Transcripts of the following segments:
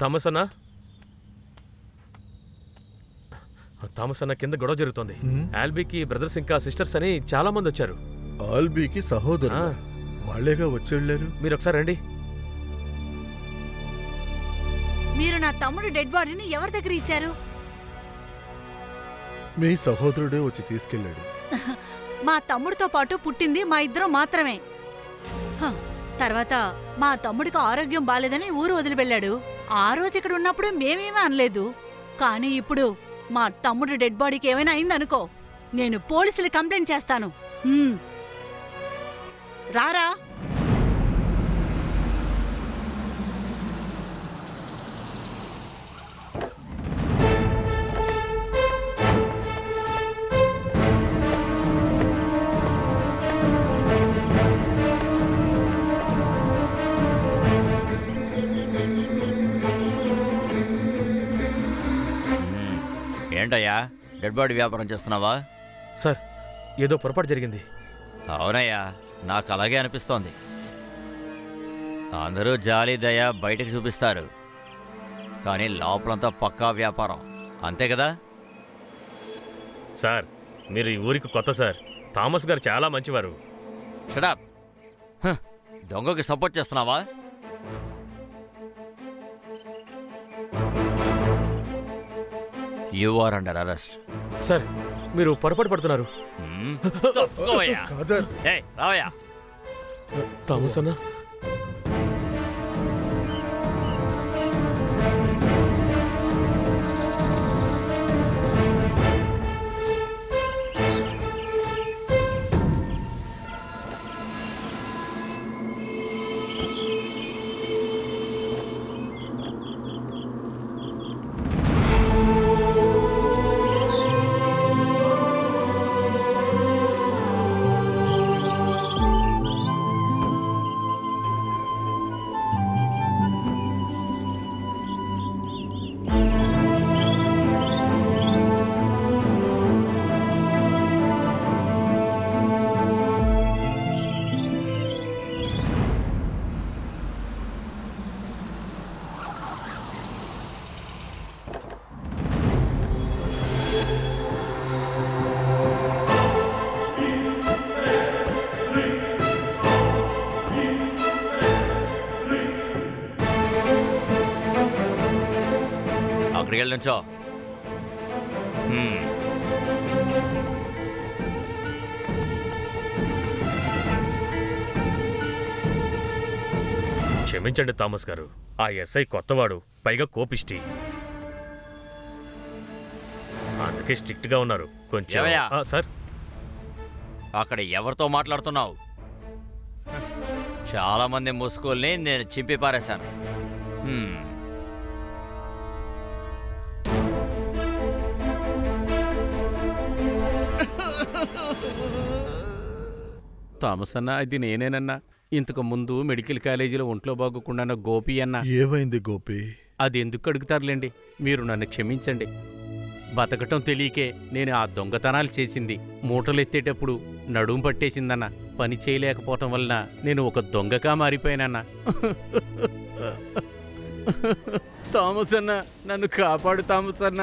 Thomas అన్న, Thomas అన్న, కింద గొడవ జరుగుతోంది. ఆల్బీకి బ్రదర్స్ ఇంకా సిస్టర్స్ అని చాలా మంది వచ్చారు. ఆల్బీకి సహోదరు వాళ్ళేగా వచ్చేళ్ళారు. మీరు ఒకసారి రండి. మీరు నా తమ్ముడు డెడ్ బాడీని ఎవరి దగ్గర ఇచ్చారు? మీ సహోదరుడే వచ్చి తీసుకెళ్ళాడు. మా తమ్ముడితో పాటు పుట్టింది మా ఇద్దరం మాత్రమే. తర్వాత మా తమ్ముడికి ఆరోగ్యం బాలేదని ఊరు వదిలి వెళ్ళాడు. ఆ రోజు ఇక్కడ ఉన్నప్పుడు మేమేమీ అనలేదు. కానీ ఇప్పుడు మా తమ్ముడు డెడ్ బాడీకి ఏమైనా అయిందనుకో, నేను పోలీసులు కంప్లైంట్ చేస్తాను. రారా. ఏంటయ్యా, డెడ్ బాడీ వ్యాపారం చేస్తున్నావా? సార్, ఏదో పొరపాటు జరిగింది. అవునయ్యా, నాకు అలాగే అనిపిస్తోంది. అందరూ జాలి దయ బయటకు చూపిస్తారు, కానీ లోపలంతా పక్కా వ్యాపారం, అంతే కదా? సార్, మీరు ఈ ఊరికి కొత్త సార్. థామస్ గారు చాలా మంచివారు. షడప్. దొంగకి సపోర్ట్ చేస్తున్నావా? You are under arrest. Sir, మీరు పొరపాటు పడుతున్నారు. రావయ్యా. థామస్ అన్న, అక్కడికి వెళ్ళి నుంచో. క్షమించండి థామస్ గారు. ఆ ఎస్ఐ కొత్తవాడు, పైగా కోపిష్టి, అందుకే స్ట్రిక్ట్ గా ఉన్నారు కొంచెం. సార్, అక్కడ ఎవరితో మాట్లాడుతున్నావు? చాలా మంది ముసుగుల్ని నేను చింపి పారేశాను. థామస్ అన్న, అది నేనేనన్నా. ఇంతకు ముందు మెడికల్ కాలేజీలో ఒంట్లో బాగోకుండా గోపి అన్న. ఏమైంది గోపి? అది ఎందుకు అడుగుతారులేండి, మీరు నన్ను క్షమించండి. బతకటం తెలియకే నేను ఆ దొంగతనాలు చేసింది. మూటలెత్తేటప్పుడు నడుము పట్టేసిందన్న. పని చేయలేకపోవటం వలన నేను ఒక దొంగగా మారిపోయానన్నా. థామస్ అన్న, నన్ను కాపాడు థామస్ అన్న.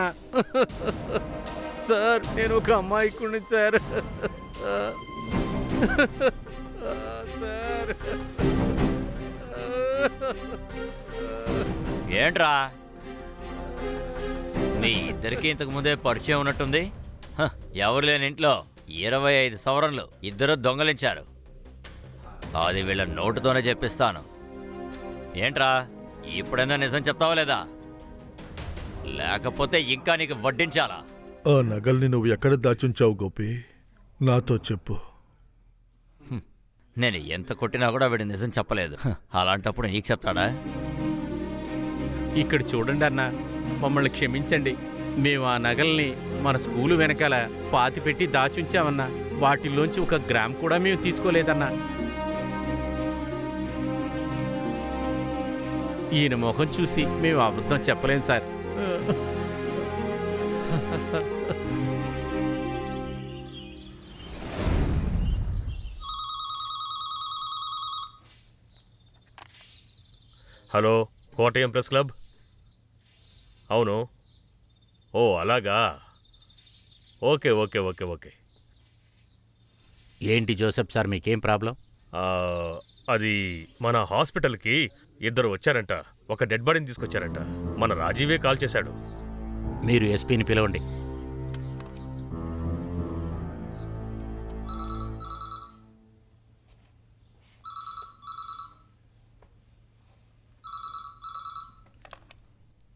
సార్, నేను ఒక అమాయకుడిని సార్. ఏంట్రా, మీ ఇద్దరికి ఇంతకు ముందే పరిచయం ఉన్నట్టుంది. ఎవరు లేని ఇంట్లో 25 సవరణలు ఇద్దరు దొంగలించారు. అది వీళ్ళ నోటుతోనే చెప్పిస్తాను. ఏంట్రా, ఇప్పుడైనా నిజం చెప్తావా లేదా? లేకపోతే ఇంకా నీకు వడ్డించాలా? ఆ నగల్ని నువ్వు ఎక్కడ దాచుంచావు గోపి? నాతో చెప్పు. నేను ఎంత కొట్టినా కూడా వీడు నిజం చెప్పలేదు. అలాంటప్పుడు నీకు చెప్తాడా? ఇక్కడ చూడండి అన్న, మమ్మల్ని క్షమించండి. మేము ఆ నగల్ని మన స్కూలు వెనకాల పాతిపెట్టి దాచుంచామన్నా. వాటిల్లోంచి 1 గ్రామ్ కూడా మేము తీసుకోలేదన్నా. ఈయన ముఖం చూసి మేము అబద్ధం చెప్పలేం sir. Hello, Kottayam press club. అవును. ఓ అలాగా. Okay okay okay okay. ఏంటి జోసెఫ్ సార్ మీకేం ప్రాబ్లం? ఆ, అది మన హాస్పిటల్కి ఇద్దరు వచ్చారంట. ఒక డెడ్ బాడీని తీసుకొచ్చారంట. మన రాజీవే కాల్ చేశాడు. మీరు ఎస్పీని పిలవండి.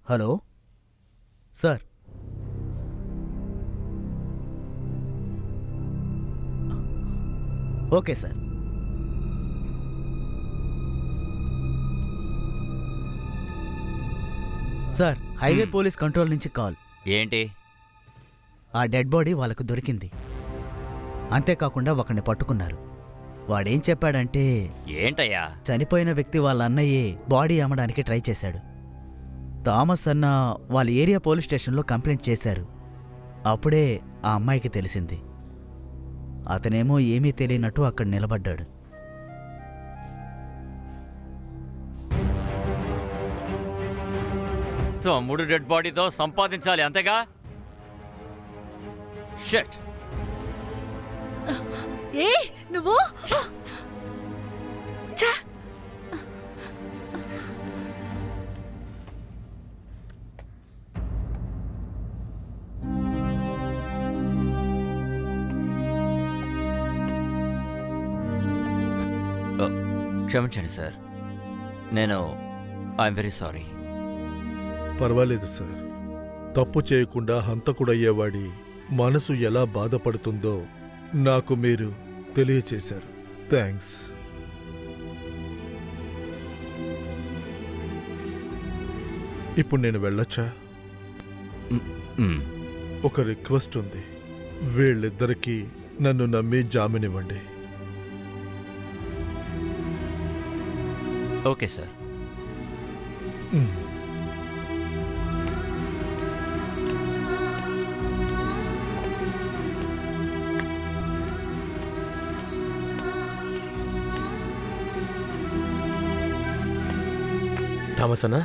Hello sir, okay sir. Sir, highway police control నుంచి కాల్. ఏంటి? ఆ డెడ్ బాడీ వాళ్ళకు దొరికింది. అంతేకాకుండా ఒకరిని పట్టుకున్నారు. వాడేం చెప్పాడంటే ఏంటయ్యా? చనిపోయిన వ్యక్తి వాళ్ళ అన్నయ్యే బాడీ అమ్మడానికి ట్రై చేశాడు. థామస్ అన్న వాళ్ళ ఏరియా పోలీస్ స్టేషన్లో కంప్లైంట్ చేశారు. అప్పుడే ఆ అమ్మాయికి తెలిసింది. అతనేమో ఏమీ తెలియనట్టు అక్కడ నిలబడ్డాడు. తమ్ముడు డెడ్ బాడీతో సంపాదించాలి అంతేగా? షట్. ఏ నువ్వు ఛ! క్షమించండి సార్, నేను ఐఎమ్ వెరీ సారీ. పర్వాలేదు సార్. తప్పు చేయకుండా హంతకుడయ్యేవాడి మనసు ఎలా బాధపడుతుందో నాకు మీరు తెలియచేశారు. థ్యాంక్స్. ఇప్పుడు నేను వెళ్ళొచ్చా? ఒక రిక్వెస్ట్ ఉంది. వీళ్ళిద్దరికీ నన్ను నమ్మి జామీనివ్వండి. Okay sir. థామస్ అన్నా,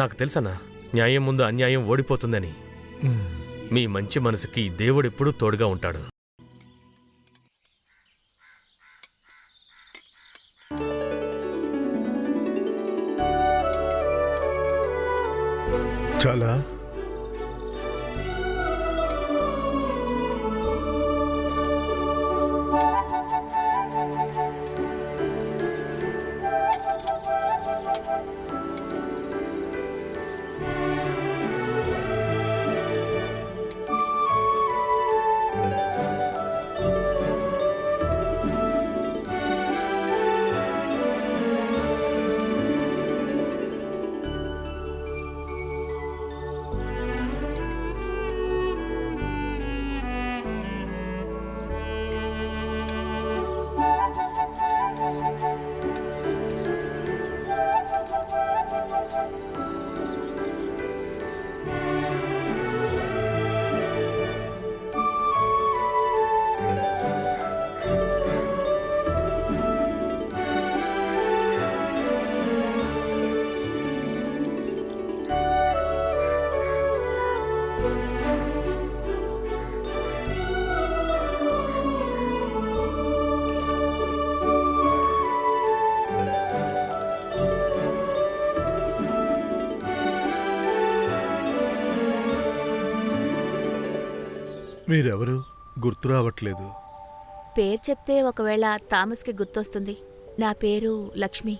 నాకు తెలుసన్నా న్యాయం ముందు అన్యాయం ఓడిపోతుందని. మీ మంచి మనసుకి దేవుడెప్పుడూ తోడుగా ఉంటాడు. చాలా మీరెవరు? గుర్తు రావట్లేదు. పేరు చెప్తే ఒకవేళ థామస్కి గుర్తొస్తుంది. నా పేరు లక్ష్మి.